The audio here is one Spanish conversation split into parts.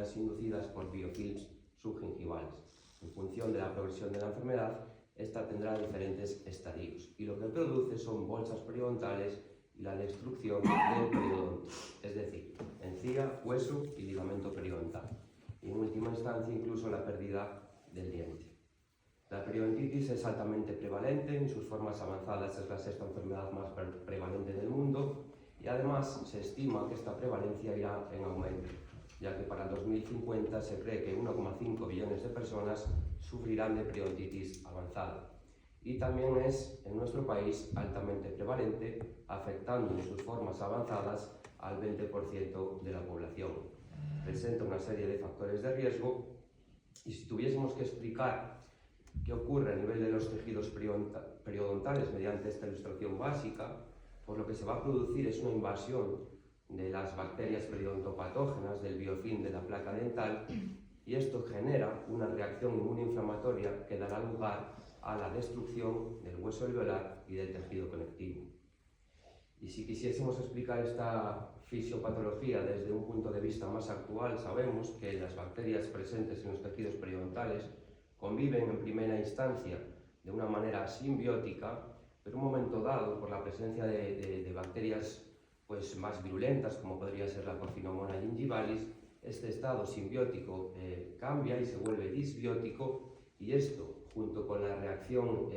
toxinas inducidas por biofilms subgingivales. En función de la progresión de la enfermedad, esta tendrá diferentes estadios y lo que produce son bolsas periodontales y la destrucción del periodonto, es decir, encía, hueso y ligamento periodontal. Y en última instancia, incluso la pérdida del diente. La periodontitis es altamente prevalente, en sus formas avanzadas es la sexta enfermedad más prevalente del mundo y además se estima que esta prevalencia irá en aumento, ya que para el 2050 se cree que 1,5 billones de personas sufrirán de periodontitis avanzada. Y también es en nuestro país altamente prevalente, afectando en sus formas avanzadas al 20% de la población. Presenta una serie de factores de riesgo y si tuviésemos que explicar qué ocurre a nivel de los tejidos periodontales mediante esta ilustración básica, pues lo que se va a producir es una invasión de las bacterias periodontopatógenas del biofilm de la placa dental y esto genera una reacción inmunoinflamatoria que dará lugar a la destrucción del hueso alveolar y del tejido conectivo. Y si quisiésemos explicar esta fisiopatología desde un punto de vista más actual, sabemos que las bacterias presentes en los tejidos periodontales conviven en primera instancia de una manera simbiótica, pero en un momento dado, por la presencia de bacterias pues, más virulentas, como podría ser la Porphyromonas gingivalis, este estado simbiótico cambia y se vuelve disbiótico y esto, junto con la reacción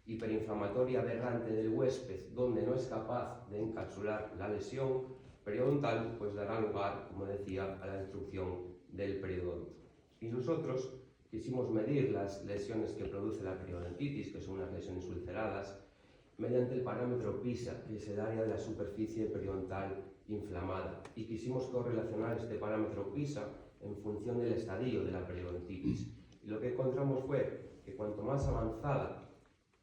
hiperinflamatoria aberrante del huésped, donde no es capaz de encapsular la lesión periodontal, pues dará lugar, como decía, a la destrucción del periodonto. Y nosotros quisimos medir las lesiones que produce la periodontitis, que son unas lesiones ulceradas, mediante el parámetro PISA, que es el área de la superficie periodontal inflamada. Y quisimos correlacionar este parámetro PISA en función del estadio de la periodontitis. Y lo que encontramos fue que cuanto más avanzada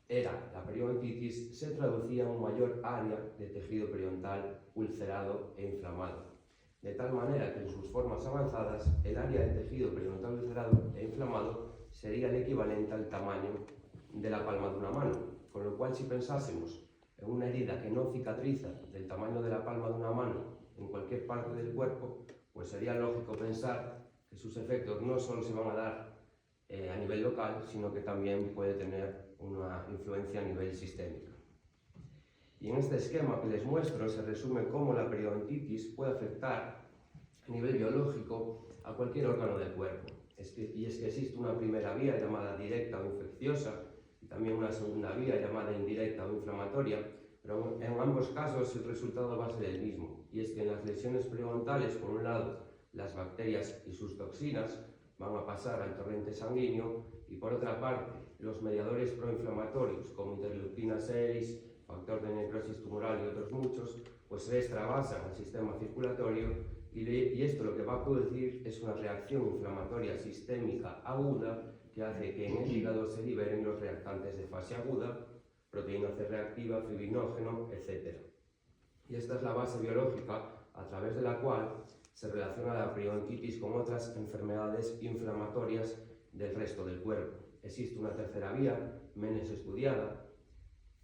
era la periodontitis, se traducía en un mayor área de tejido periodontal ulcerado e inflamado. De tal manera que en sus formas avanzadas, el área de tejido periodontal ulcerado e inflamado sería el equivalente al tamaño de la palma de una mano. Con lo cual, si pensásemos en una herida que no cicatriza del tamaño de la palma de una mano en cualquier parte del cuerpo, pues sería lógico pensar que sus efectos no solo se van a dar a nivel local, sino que también puede tener una influencia a nivel sistémico. Y en este esquema que les muestro se resume cómo la periodontitis puede afectar a nivel biológico a cualquier órgano del cuerpo. Y es que existe una primera vía llamada directa o infecciosa y también una segunda vía llamada indirecta o inflamatoria, pero en ambos casos el resultado va a ser el mismo. Y es que en las lesiones periodontales, por un lado, las bacterias y sus toxinas van a pasar al torrente sanguíneo y por otra parte, los mediadores proinflamatorios como interleucina 6, factor de necrosis tumoral y otros muchos, pues se extravasan al sistema circulatorio y esto lo que va a producir es una reacción inflamatoria sistémica aguda que hace que en el hígado se liberen los reactantes de fase aguda, proteína C reactiva, fibrinógeno, etc. Y esta es la base biológica a través de la cual se relaciona la periodontitis con otras enfermedades inflamatorias del resto del cuerpo. Existe una tercera vía, menos estudiada,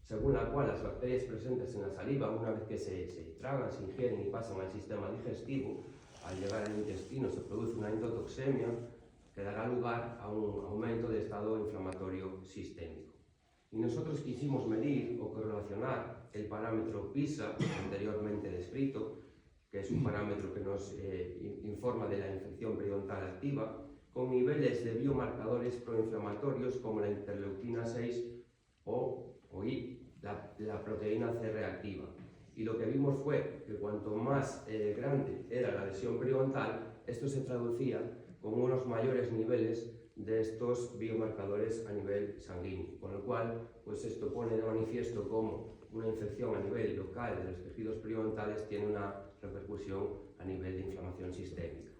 según la cual las bacterias presentes en la saliva, una vez que se tragan, se ingieren y pasan al sistema digestivo, al llegar al intestino se produce una endotoxemia que dará lugar a un aumento del estado inflamatorio sistémico. Y nosotros quisimos medir o correlacionar el parámetro PISA, anteriormente descrito, que es un parámetro que nos informa de la infección periodontal activa, con niveles de biomarcadores proinflamatorios como la interleucina 6 o la proteína C reactiva. Y lo que vimos fue que cuanto más grande era la lesión periodontal, esto se traducía con unos mayores niveles de estos biomarcadores a nivel sanguíneo, con lo cual pues esto pone de manifiesto cómo una infección a nivel local de los tejidos periodontales tiene una repercusión a nivel de inflamación sistémica.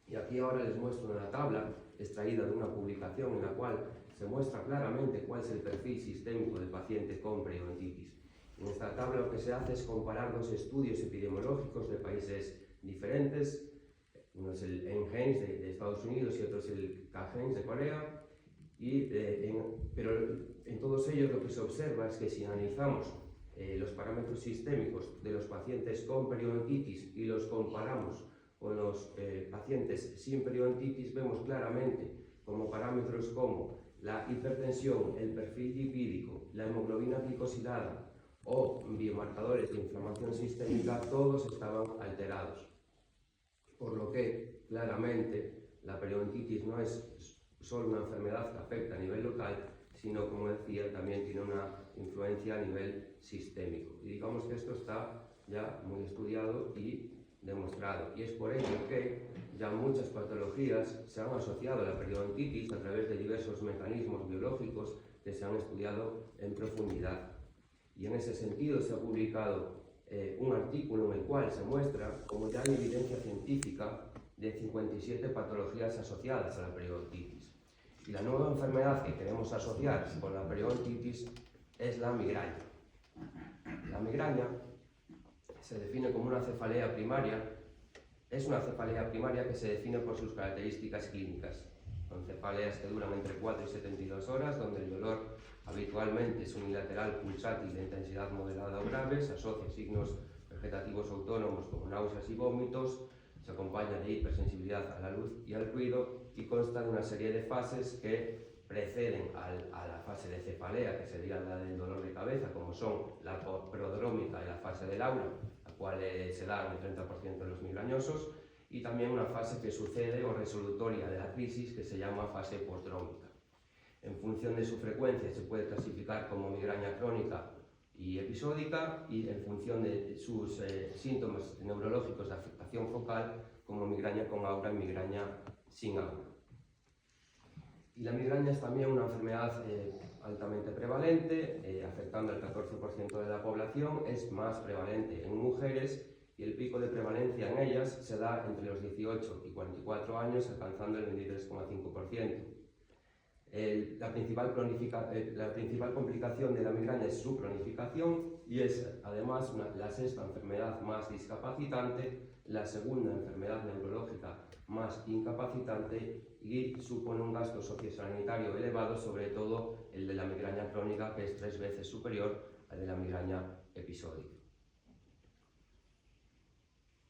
Y aquí ahora les muestro una tabla extraída de una publicación en la cual se muestra claramente cuál es el perfil sistémico del paciente con periodontitis. En esta tabla lo que se hace es comparar dos estudios epidemiológicos de países diferentes. Uno es el NHANES de Estados Unidos y otro es el KHANES de Corea. Pero en todos ellos lo que se observa es que si analizamos los parámetros sistémicos de los pacientes con periodontitis y los comparamos con los pacientes sin periodontitis vemos claramente como parámetros como la hipertensión, el perfil lipídico, la hemoglobina glicosilada o biomarcadores de inflamación sistémica, todos estaban alterados. Por lo que, claramente, la periodontitis no es solo una enfermedad que afecta a nivel local, sino, como decía, también tiene una influencia a nivel sistémico. Y digamos que esto está ya muy estudiado y demostrado. Y es por ello que ya muchas patologías se han asociado a la periodontitis a través de diversos mecanismos biológicos que se han estudiado en profundidad. Y en ese sentido se ha publicado un artículo en el cual se muestra como ya hay evidencia científica de 57 patologías asociadas a la periodontitis. Y la nueva enfermedad que queremos asociar con la periodontitis es la migraña. La migraña se define como una cefalea primaria. Es una cefalea primaria que se define por sus características clínicas. Son cefaleas que duran entre 4 y 72 horas, donde el dolor habitualmente es unilateral, pulsátil, de intensidad moderada o grave, se asocia a signos vegetativos autónomos como náuseas y vómitos, se acompaña de hipersensibilidad a la luz y al ruido y consta de una serie de fases que preceden a la fase de cefalea, que sería la del dolor de cabeza, como son la prodrómica y la fase del aura, la cual se da en el 30% de los migrañosos, y también una fase que sucede o resolutoria de la crisis que se llama fase postdrómica. En función de su frecuencia se puede clasificar como migraña crónica y episódica, y en función de sus síntomas neurológicos de afectación focal como migraña con aura y migraña sin aura. Y la migraña es también una enfermedad altamente prevalente, afectando al 14% de la población, es más prevalente en mujeres y el pico de prevalencia en ellas se da entre los 18 y 44 años, alcanzando el 23,5%. La principal complicación de la migraña es su cronificación y es además la sexta enfermedad más discapacitante, la segunda enfermedad neurológica más incapacitante y supone un gasto sociosanitario elevado, sobre todo el de la migraña crónica, que es 3 veces superior al de la migraña episódica.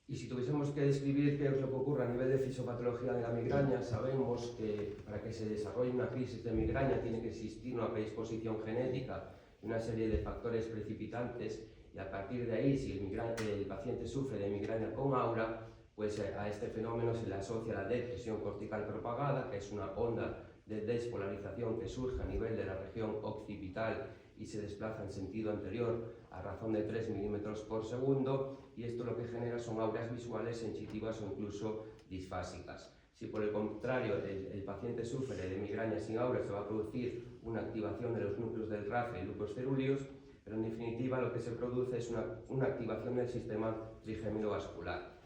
Y si tuviésemos que describir qué es lo que ocurre a nivel de fisiopatología de la migraña, sabemos que para que se desarrolle una crisis de migraña tiene que existir una predisposición genética y una serie de factores precipitantes, y a partir de ahí, si el paciente sufre de migraña con aura, pues a este fenómeno se le asocia la depresión cortical propagada, que es una onda de despolarización que surge a nivel de la región occipital y se desplaza en sentido anterior a razón de 3 milímetros por segundo, y esto lo que genera son auras visuales sensitivas o incluso disfásicas. Si por el contrario el paciente sufre de migraña sin aura, se va a producir una activación de los núcleos del RAFE y lupus cerúleos, pero en definitiva lo que se produce es una activación del sistema trigémino-vascular.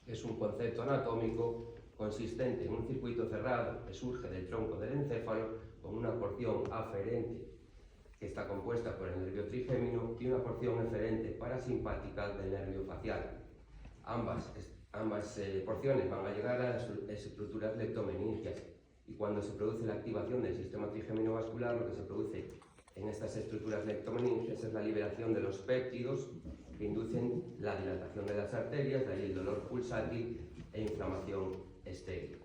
Es un concepto anatómico consistente en un circuito cerrado que surge del tronco del encéfalo con una porción aferente que está compuesta por el nervio trigémino y una porción eferente parasimpática del nervio facial. Ambas porciones van a llegar a las estructuras leptomeningias, y cuando se produce la activación del sistema trigémino vascular, lo que se produce en estas estructuras leptomeningias es la liberación de los péptidos que inducen la dilatación de las arterias, de ahí el dolor pulsátil e inflamación estéril.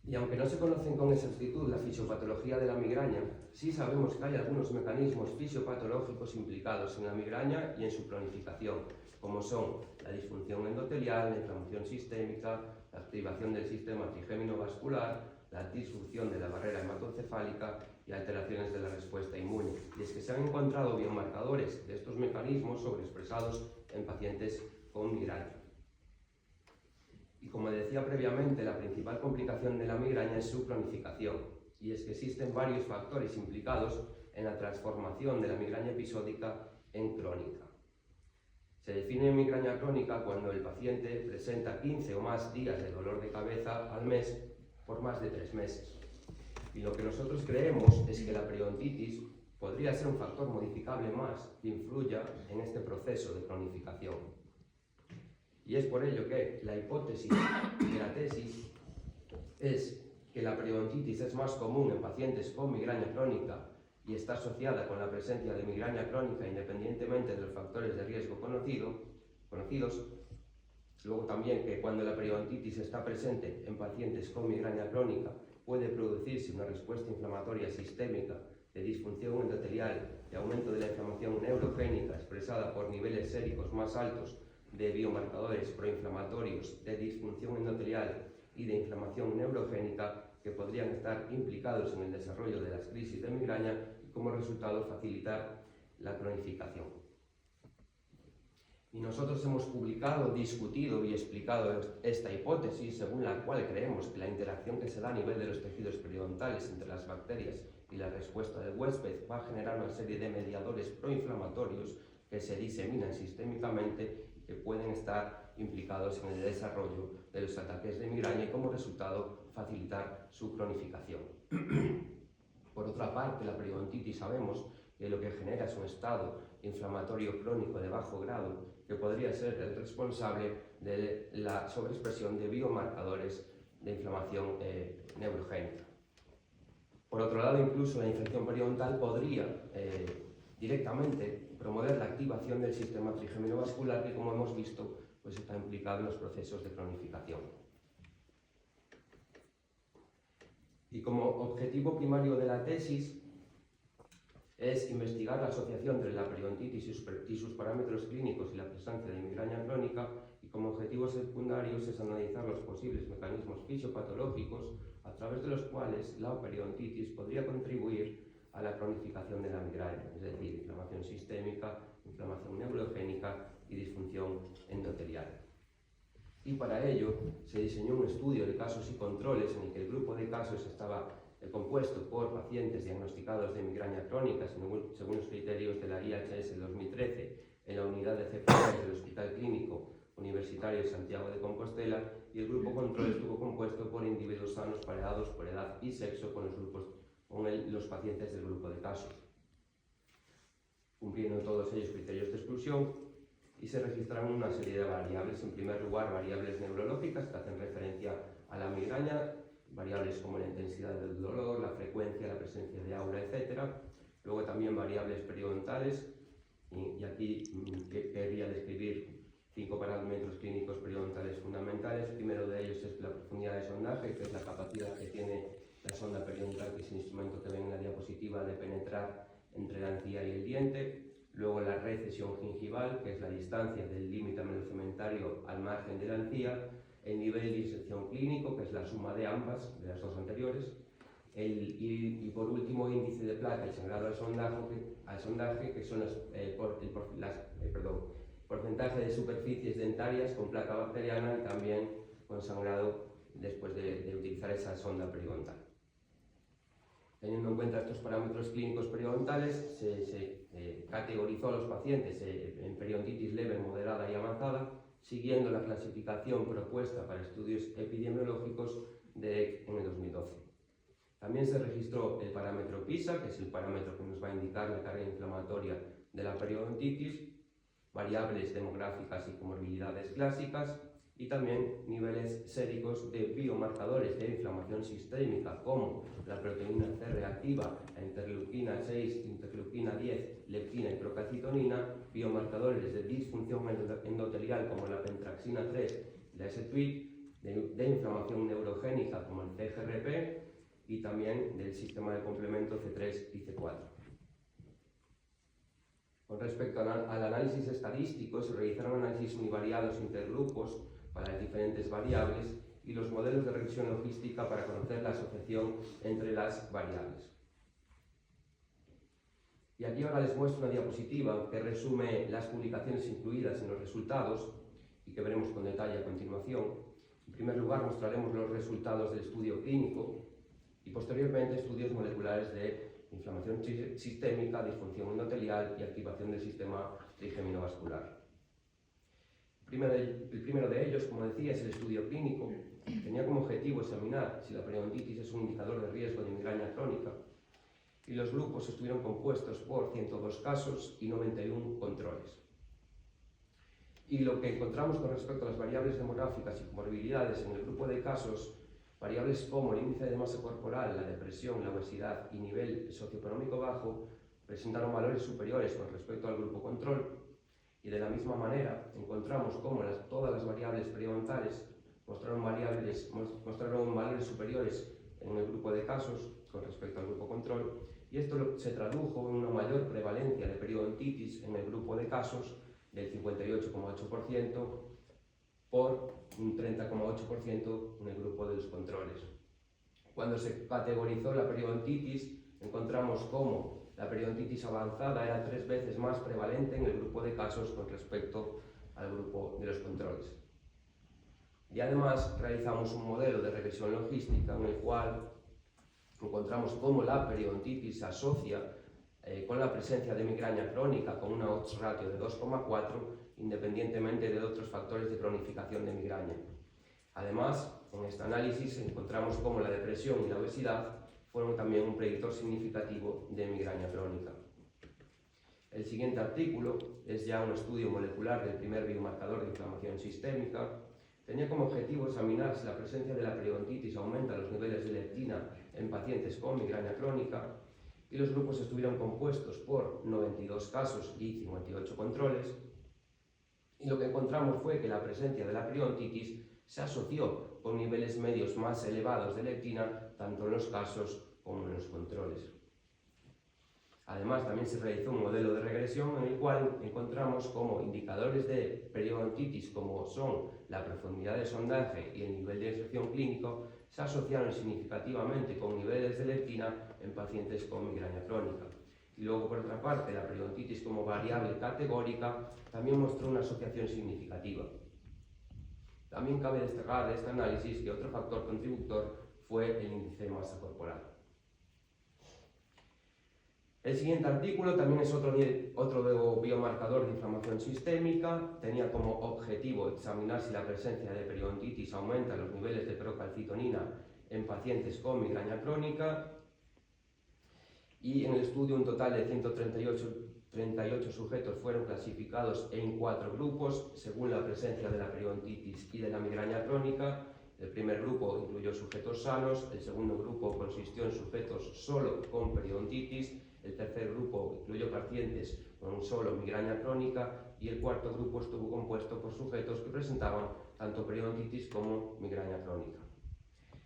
Y aunque no se conocen con exactitud la fisiopatología de la migraña, sí sabemos que hay algunos mecanismos fisiopatológicos implicados en la migraña y en su cronificación, como son la disfunción endotelial, la inflamación sistémica, la activación del sistema trigémino vascular, la disfunción de la barrera hematocefálica y alteraciones de la respuesta inmune. Y es que se han encontrado biomarcadores de estos mecanismos sobreexpresados en pacientes con migraña. Y como decía previamente, la principal complicación de la migraña es su cronificación, y es que existen varios factores implicados en la transformación de la migraña episódica en crónica. Se define migraña crónica cuando el paciente presenta 15 o más días de dolor de cabeza al mes por más de 3 meses. Y lo que nosotros creemos es que la periodontitis podría ser un factor modificable más que influya en este proceso de cronificación. Y es por ello que la hipótesis de la tesis es que la periodontitis es más común en pacientes con migraña crónica y está asociada con la presencia de migraña crónica independientemente de los factores de riesgo conocidos, Luego también que cuando la periodontitis está presente en pacientes con migraña crónica puede producirse una respuesta inflamatoria sistémica de disfunción endotelial, de aumento de la inflamación neurogénica expresada por niveles séricos más altos de biomarcadores proinflamatorios, de disfunción endotelial y de inflamación neurogénica que podrían estar implicados en el desarrollo de las crisis de migraña y como resultado facilitar la cronificación. Y nosotros hemos publicado, discutido y explicado esta hipótesis según la cual creemos que la interacción que se da a nivel de los tejidos periodontales entre las bacterias y la respuesta del huésped va a generar una serie de mediadores proinflamatorios que se diseminan sistémicamente y que pueden estar implicados en el desarrollo de los ataques de migraña y como resultado facilitar su cronificación. Por otra parte, la periodontitis sabemos que lo que genera es un estado inflamatorio crónico de bajo grado que podría ser el responsable de la sobreexpresión de biomarcadores de inflamación neurogénica. Por otro lado, incluso la infección periodontal podría directamente promover la activación del sistema trigeminovascular que, como hemos visto, pues está implicado en los procesos de cronificación. Y como objetivo primario de la tesis es investigar la asociación entre la periodontitis y sus parámetros clínicos y la presencia de migraña crónica, y como objetivos secundarios es analizar los posibles mecanismos fisiopatológicos a través de los cuales la periodontitis podría contribuir a la cronificación de la migraña, es decir, inflamación sistémica, inflamación neurogénica y disfunción endotelial. Y para ello se diseñó un estudio de casos y controles en el que el grupo de casos estaba compuesto por pacientes diagnosticados de migraña crónica según los criterios de la IHS 2013 en la unidad de CPR del Hospital Clínico Universitario de Santiago de Compostela, y el grupo control estuvo compuesto por individuos sanos pareados por edad y sexo con los pacientes del grupo de casos, cumpliendo todos ellos criterios de exclusión, y se registraron una serie de variables. En primer lugar, variables neurológicas que hacen referencia a la migraña, variables como la intensidad del dolor, la frecuencia, la presencia de aura, etc. Luego también variables periodontales, y aquí quería describir 5 parámetros clínicos periodontales fundamentales. El primero de ellos es la profundidad de sondaje, que es la capacidad que tiene la sonda periodontal, que es el instrumento que ven en la diapositiva, de penetrar entre la encía y el diente. Luego la recesión gingival, que es la distancia del límite amenocementario al margen de la encía. El nivel de inserción clínico, que es la suma de ambas, de las dos anteriores. Y por último, índice de placa y sangrado al sondaje, que son porcentaje de superficies dentarias con placa bacteriana y también con sangrado después de utilizar esa sonda periodontal. Teniendo en cuenta estos parámetros clínicos periodontales, se categorizó a los pacientes en periodontitis leve, moderada y avanzada, siguiendo la clasificación propuesta para estudios epidemiológicos de ECC en el 2012. También se registró el parámetro PISA, que es el parámetro que nos va a indicar la carga inflamatoria de la periodontitis, variables demográficas y comorbilidades clásicas, y también niveles séricos de biomarcadores de inflamación sistémica como la proteína C reactiva, la interleuquina 6, interleuquina 10, leptina y procalcitonina, biomarcadores de disfunción endotelial como la pentraxina 3, la S-TWIT, de inflamación neurogénica como el CGRP, y también del sistema de complemento C3 y C4. Con respecto al análisis estadístico, se realizaron análisis univariados intergrupos para las diferentes variables y los modelos de regresión logística para conocer la asociación entre las variables. Y aquí ahora les muestro una diapositiva que resume las publicaciones incluidas en los resultados y que veremos con detalle a continuación. En primer lugar, mostraremos los resultados del estudio clínico y posteriormente estudios moleculares de inflamación sistémica, disfunción endotelial y activación del sistema trigeminovascular. El primero de ellos, como decía, es el estudio clínico. Tenía como objetivo examinar si la periodontitis es un indicador de riesgo de migraña crónica, y los grupos estuvieron compuestos por 102 casos y 91 controles. Y lo que encontramos con respecto a las variables demográficas y comorbilidades en el grupo de casos, variables como el índice de masa corporal, la depresión, la obesidad y nivel socioeconómico bajo, presentaron valores superiores con respecto al grupo control, Y de la misma manera encontramos cómo todas las variables periodontales mostraron valores superiores en el grupo de casos con respecto al grupo control, y esto se tradujo en una mayor prevalencia de periodontitis en el grupo de casos del 58,8% por un 30,8% en el grupo de los controles. Cuando se categorizó la periodontitis, encontramos cómo la periodontitis avanzada era 3 veces más prevalente en el grupo de casos con respecto al grupo de los controles. Y además realizamos un modelo de regresión logística en el cual encontramos cómo la periodontitis se asocia con la presencia de migraña crónica con una odds ratio de 2,4 independientemente de otros factores de cronificación de migraña. Además, en este análisis encontramos cómo la depresión y la obesidad fueron también un predictor significativo de migraña crónica. El siguiente artículo es ya un estudio molecular del primer biomarcador de inflamación sistémica. Tenía como objetivo examinar si la presencia de la periodontitis aumenta los niveles de leptina en pacientes con migraña crónica, y los grupos estuvieron compuestos por 92 casos y 58 controles, y lo que encontramos fue que la presencia de la periodontitis se asoció con niveles medios más elevados de leptina tanto en los casos como en los controles. Además, también se realizó un modelo de regresión en el cual encontramos como indicadores de periodontitis, como son la profundidad de sondaje y el nivel de inserción clínico, se asociaron significativamente con niveles de leptina en pacientes con migraña crónica. Y luego, por otra parte, la periodontitis como variable categórica también mostró una asociación significativa. También cabe destacar de este análisis que otro factor contributor fue el índice de masa corporal. El siguiente artículo también es otro biomarcador de inflamación sistémica. Tenía como objetivo examinar si la presencia de periodontitis aumenta los niveles de procalcitonina en pacientes con migraña crónica. Y en el estudio un total de 138 sujetos fueron clasificados en 4 grupos según la presencia de la periodontitis y de la migraña crónica. El primer grupo incluyó sujetos sanos, el segundo grupo consistió en sujetos solo con periodontitis, el tercer grupo incluyó pacientes con solo migraña crónica y el cuarto grupo estuvo compuesto por sujetos que presentaban tanto periodontitis como migraña crónica.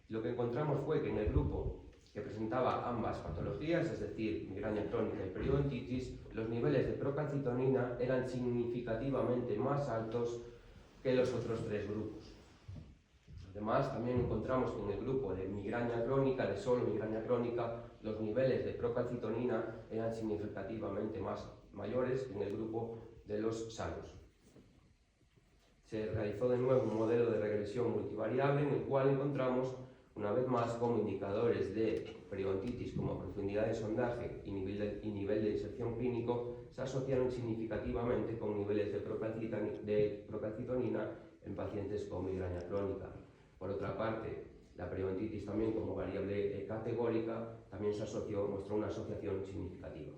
Lo que encontramos fue que en el grupo que presentaba ambas patologías, es decir, migraña crónica y periodontitis, los niveles de procalcitonina eran significativamente más altos que los otros 3 grupos. Además, también encontramos que en el grupo de migraña crónica, de solo migraña crónica, los niveles de procalcitonina eran significativamente mayores que en el grupo de los sanos. Se realizó de nuevo un modelo de regresión multivariable en el cual encontramos una vez más como indicadores de periodontitis como profundidad de sondaje y nivel de inserción clínico se asociaron significativamente con niveles de procalcitonina en pacientes con migraña crónica. Por otra parte, la periodontitis también como variable categórica también mostró una asociación significativa.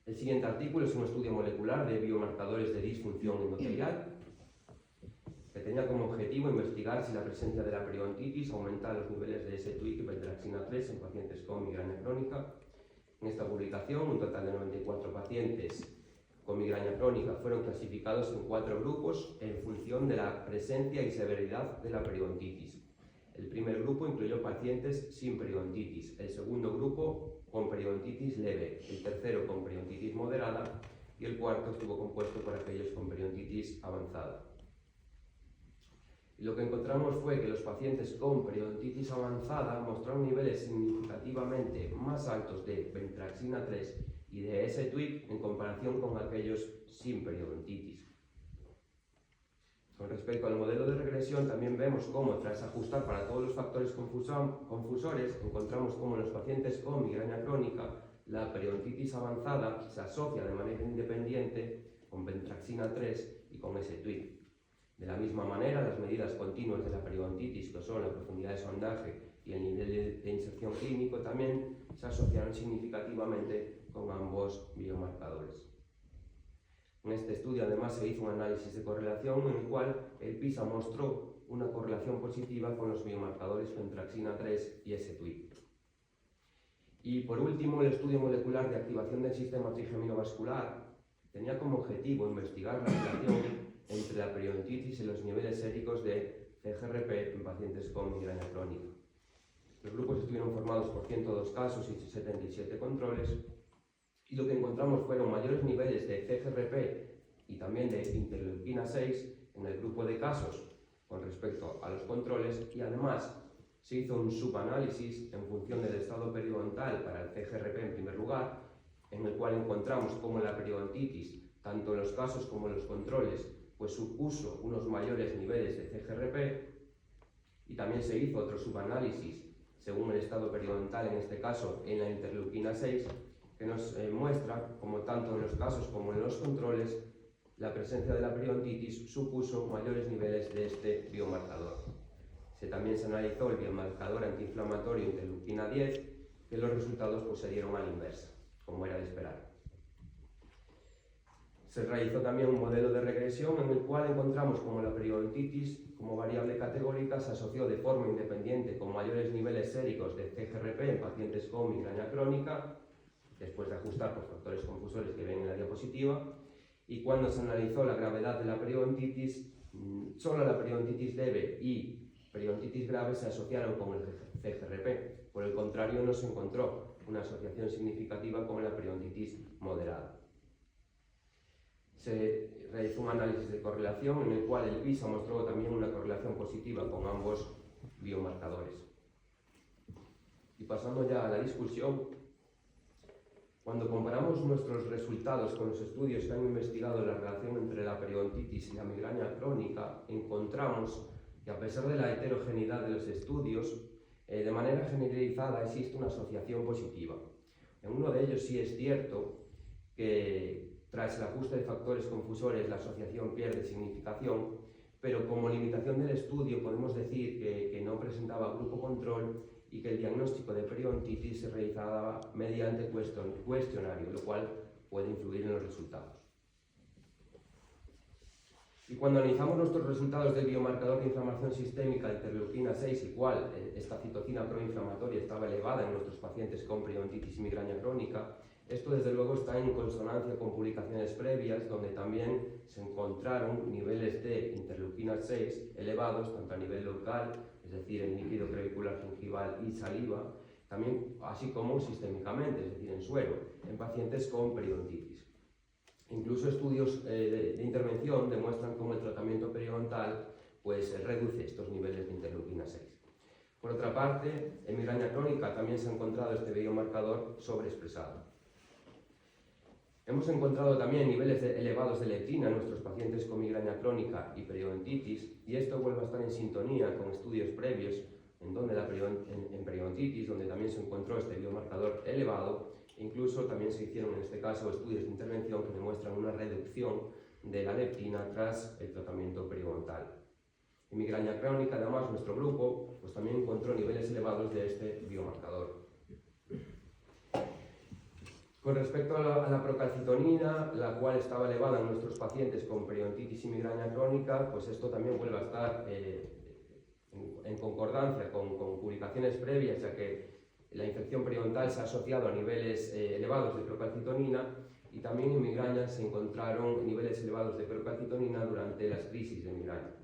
El siguiente artículo es un estudio molecular de biomarcadores de disfunción endotelial que tenía como objetivo investigar si la presencia de la periodontitis aumenta los niveles de S-Twig y venlafaxina 3 en pacientes con migraña crónica. En esta publicación, un total de 94 pacientes con migraña crónica fueron clasificados en 4 grupos en función de la presencia y severidad de la periodontitis. El primer grupo incluyó pacientes sin periodontitis, el segundo grupo con periodontitis leve, el tercero con periodontitis moderada y el cuarto estuvo compuesto por aquellos con periodontitis avanzada. Y lo que encontramos fue que los pacientes con periodontitis avanzada mostraron niveles significativamente más altos de venlafaxina 3 y de S-Twig en comparación con aquellos sin periodontitis. Con respecto al modelo de regresión, también vemos cómo, tras ajustar para todos los factores confusores, encontramos cómo en los pacientes con migraña crónica la periodontitis avanzada se asocia de manera independiente con venlafaxina 3 y con S-Twig. De la misma manera, las medidas continuas de la periodontitis, que son la profundidad de sondaje y el nivel de inserción clínico, también se asociaron significativamente con ambos biomarcadores. En este estudio, además, se hizo un análisis de correlación en el cual el PISA mostró una correlación positiva con los biomarcadores venlafaxina 3 y S-Twig. Y por último, el estudio molecular de activación del sistema trigeminovascular tenía como objetivo investigar la relación entre la periodontitis y los niveles séricos de CGRP en pacientes con migraña crónica. Los grupos estuvieron formados por 102 casos y 77 controles, y lo que encontramos fueron mayores niveles de CGRP y también de interleuquina 6 en el grupo de casos con respecto a los controles, y además se hizo un subanálisis en función del estado periodontal para el CGRP en primer lugar, en el cual encontramos cómo la periodontitis, tanto en los casos como en los controles, pues supuso unos mayores niveles de CGRP, y también se hizo otro subanálisis según el estado periodontal, en este caso en la interleuquina 6, que nos muestra cómo tanto en los casos como en los controles la presencia de la periodontitis supuso mayores niveles de este biomarcador. También se analizó el biomarcador antiinflamatorio interleuquina 10, que los resultados pues, se dieron a la inversa, como era de esperar. Se realizó también un modelo de regresión en el cual encontramos como la periodontitis como variable categórica se asoció de forma independiente con mayores niveles séricos de CGRP en pacientes con migraña crónica, después de ajustar por factores confusores que ven en la diapositiva, y cuando se analizó la gravedad de la periodontitis, solo la periodontitis leve y periodontitis grave se asociaron con el CGRP. Por el contrario, no se encontró una asociación significativa con la periodontitis moderada. Se realizó un análisis de correlación en el cual el PISA mostró también una correlación positiva con ambos biomarcadores. Y pasando ya a la discusión, cuando comparamos nuestros resultados con los estudios que han investigado la relación entre la periodontitis y la migraña crónica, encontramos que a pesar de la heterogeneidad de los estudios, de manera generalizada existe una asociación positiva. En uno de ellos sí es cierto que tras el ajuste de factores confusores la asociación pierde significación, pero como limitación del estudio podemos decir que no presentaba grupo control y que el diagnóstico de periodontitis se realizaba mediante cuestionario, lo cual puede influir en los resultados. Y cuando analizamos nuestros resultados del biomarcador de inflamación sistémica interleuquina 6, igual esta citocina proinflamatoria estaba elevada en nuestros pacientes con periodontitis y migraña crónica, esto desde luego está en consonancia con publicaciones previas donde también se encontraron niveles de interleuquina 6 elevados tanto a nivel local, es decir, en líquido crevicular gingival y saliva, también así como sistémicamente, es decir, en suero, en pacientes con periodontitis. Incluso estudios de intervención demuestran cómo el tratamiento periodontal pues, reduce estos niveles de interleuquina 6. Por otra parte, en migraña crónica también se ha encontrado este biomarcador sobreexpresado. Hemos encontrado también niveles elevados de leptina en nuestros pacientes con migraña crónica y periodontitis, y esto vuelve a estar en sintonía con estudios previos en donde en periodontitis, donde también se encontró este biomarcador elevado. Incluso también se hicieron en este caso estudios de intervención que demuestran una reducción de la leptina tras el tratamiento periodontal. En migraña crónica, además, nuestro grupo pues, también encontró niveles elevados de este biomarcador. Con respecto a la procalcitonina, la cual estaba elevada en nuestros pacientes con periodontitis y migraña crónica, pues esto también vuelve a estar en concordancia con publicaciones previas, ya que la infección periodontal se ha asociado a niveles elevados de procalcitonina, y también en migraña se encontraron niveles elevados de procalcitonina durante las crisis de migraña.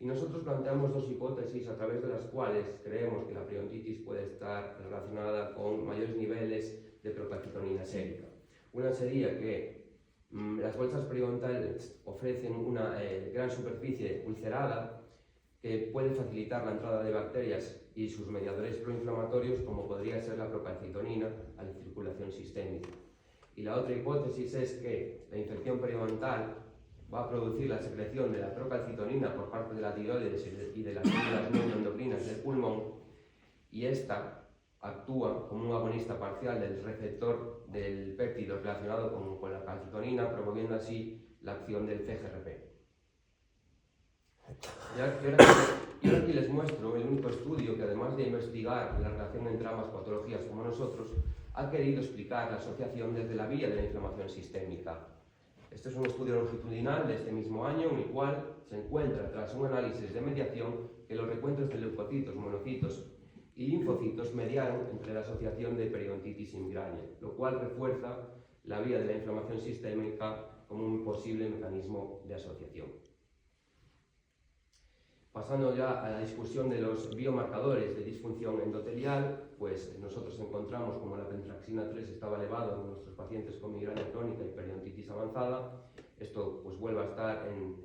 Y nosotros planteamos dos hipótesis a través de las cuales creemos que la periodontitis puede estar relacionada con mayores niveles de procalcitonina sérica. Una sería que las bolsas periodontales ofrecen una gran superficie ulcerada que puede facilitar la entrada de bacterias y sus mediadores proinflamatorios, como podría ser la procalcitonina, a la circulación sistémica. Y la otra hipótesis es que la infección periodontal va a producir la secreción de la procalcitonina por parte de la tiroides y de las células neuroendocrinas del pulmón, y esta actúa como un agonista parcial del receptor del péptido relacionado con la calcitonina, promoviendo así la acción del CGRP. Y ahora aquí les muestro el único estudio que, además de investigar la relación entre ambas patologías como nosotros, ha querido explicar la asociación desde la vía de la inflamación sistémica. Este es un estudio longitudinal de este mismo año, en el cual se encuentra, tras un análisis de mediación, que los recuentos de leucocitos, monocitos y linfocitos mediaron entre la asociación de periodontitis y migraña, lo cual refuerza la vía de la inflamación sistémica como un posible mecanismo de asociación. Pasando ya a la discusión de los biomarcadores de disfunción endotelial, pues nosotros encontramos como la pentraxina 3 estaba elevado en nuestros pacientes con migraña crónica y periodontitis avanzada. Esto pues vuelve a estar en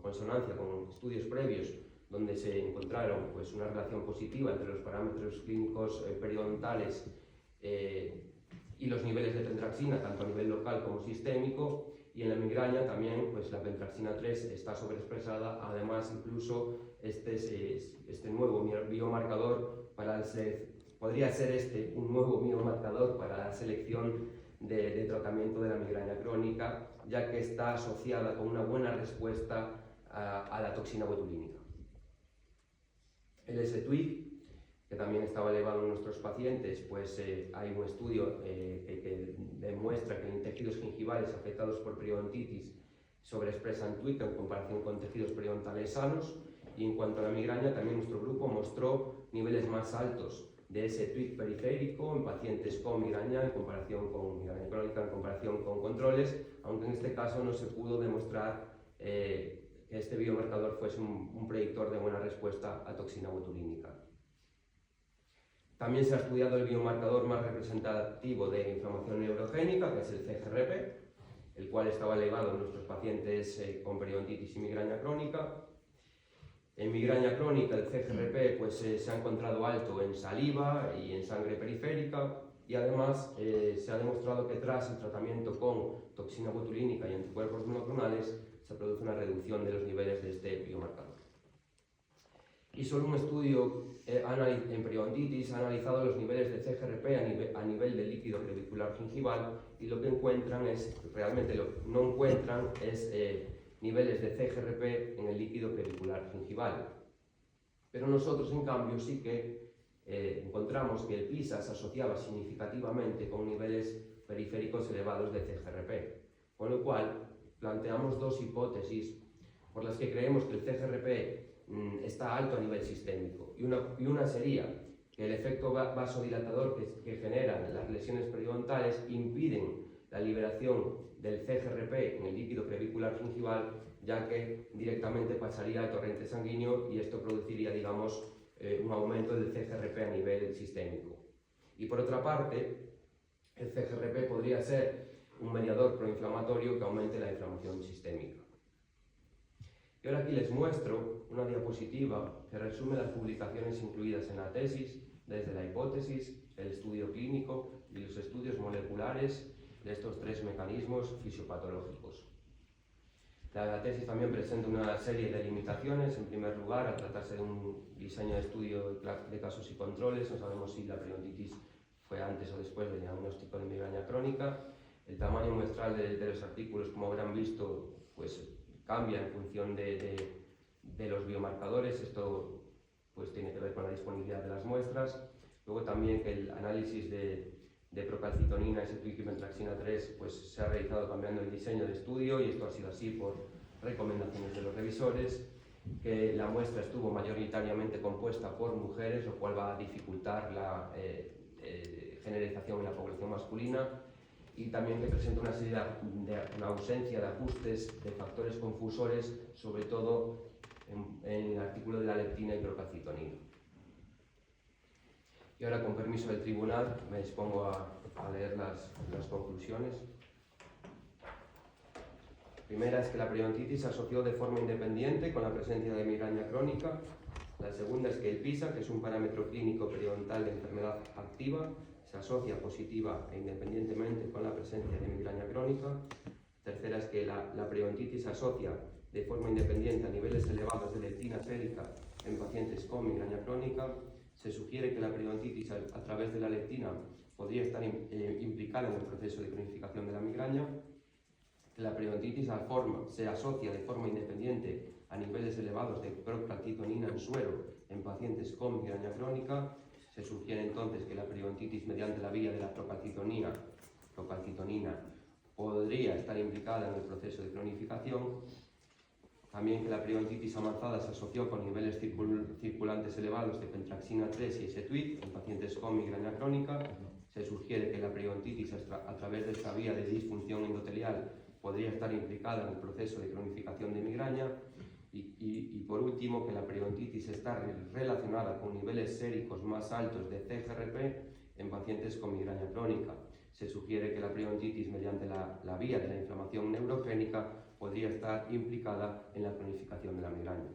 consonancia con estudios previos donde se encontraron pues una relación positiva entre los parámetros clínicos periodontales y los niveles de pentraxina, tanto a nivel local como sistémico. Y en la migraña también pues la pentraxina 3 está sobreexpresada. Además, incluso este nuevo biomarcador podría ser un nuevo biomarcador para la selección de tratamiento de la migraña crónica, ya que está asociada con una buena respuesta a la toxina botulínica. El S-Twig, que también estaba elevado en nuestros pacientes, pues hay un estudio que demuestra que en tejidos gingivales afectados por periodontitis sobreexpresan TWIG en comparación con tejidos periodontales sanos. Y en cuanto a la migraña, también nuestro grupo mostró niveles más altos de ese TWIG periférico en pacientes con migraña en comparación con migraña crónica, en comparación con controles, aunque en este caso no se pudo demostrar que este biomarcador fuese un predictor de buena respuesta a toxina botulínica. También se ha estudiado el biomarcador más representativo de inflamación neurogénica, que es el CGRP, el cual estaba elevado en nuestros pacientes con periodontitis y migraña crónica. En migraña crónica el CGRP pues, se ha encontrado alto en saliva y en sangre periférica, y además se ha demostrado que tras el tratamiento con toxina botulínica y anticuerpos monoclonales se produce una reducción de los niveles de este biomarcador. Y solo un estudio en periodontitis ha analizado los niveles de CGRP a nivel del líquido crevicular gingival, y lo que encuentran es, realmente lo que no encuentran es niveles de CGRP en el líquido crevicular gingival. Pero nosotros, en cambio, sí que encontramos que el PISA se asociaba significativamente con niveles periféricos elevados de CGRP, con lo cual planteamos dos hipótesis por las que creemos que el CGRP está alto a nivel sistémico, y una sería que el efecto vasodilatador que generan las lesiones periodontales impiden la liberación del CGRP en el líquido crevicular gingival, ya que directamente pasaría al torrente sanguíneo, y esto produciría, digamos, un aumento del CGRP a nivel sistémico. Y por otra parte, el CGRP podría ser un mediador proinflamatorio que aumente la inflamación sistémica. Y ahora aquí les muestro una diapositiva que resume las publicaciones incluidas en la tesis, desde la hipótesis, el estudio clínico y los estudios moleculares de estos tres mecanismos fisiopatológicos. La tesis también presenta una serie de limitaciones. En primer lugar, al tratarse de un diseño de estudio de casos y controles, no sabemos si la periodontitis fue antes o después del diagnóstico de migraña crónica. El tamaño muestral de los artículos, como habrán visto, pues cambia en función de los biomarcadores. Esto pues tiene que ver con la disponibilidad de las muestras. Luego también que el análisis de procalcitonina, S-Twig y pentraxina 3 pues se ha realizado cambiando el diseño de estudio, y esto ha sido así por recomendaciones de los revisores. Que la muestra estuvo mayoritariamente compuesta por mujeres, lo cual va a dificultar la generalización en la población masculina. Y también que presenta una ausencia de ajustes de factores confusores, sobre todo en el artículo de la leptina y procalcitonina. Y ahora, con permiso del tribunal, me dispongo a leer las conclusiones. Primera es que la periodontitis se asoció de forma independiente con la presencia de migraña crónica. La segunda es que el PISA, que es un parámetro clínico periodontal de enfermedad activa, se asocia positiva e independientemente con la presencia de migraña crónica. Tercera es que la periodontitis se asocia de forma independiente a niveles elevados de leptina sérica en pacientes con migraña crónica. Se sugiere que la periodontitis a través de la leptina podría estar implicada en el proceso de cronificación de la migraña. La periodontitis se asocia de forma independiente a niveles elevados de procalcitonina en suero en pacientes con migraña crónica. Se sugiere entonces que la periodontitis mediante la vía de la procalcitonina podría estar implicada en el proceso de cronificación. También que la periodontitis avanzada se asoció con niveles circulantes elevados de pentraxina 3 y ese-tweet en pacientes con migraña crónica. Se sugiere que la periodontitis a través de esta vía de disfunción endotelial podría estar implicada en el proceso de cronificación de migraña. Y por último, que la periodontitis está relacionada con niveles séricos más altos de CGRP en pacientes con migraña crónica. Se sugiere que la periodontitis, mediante la vía de la inflamación neurogénica, podría estar implicada en la cronificación de la migraña.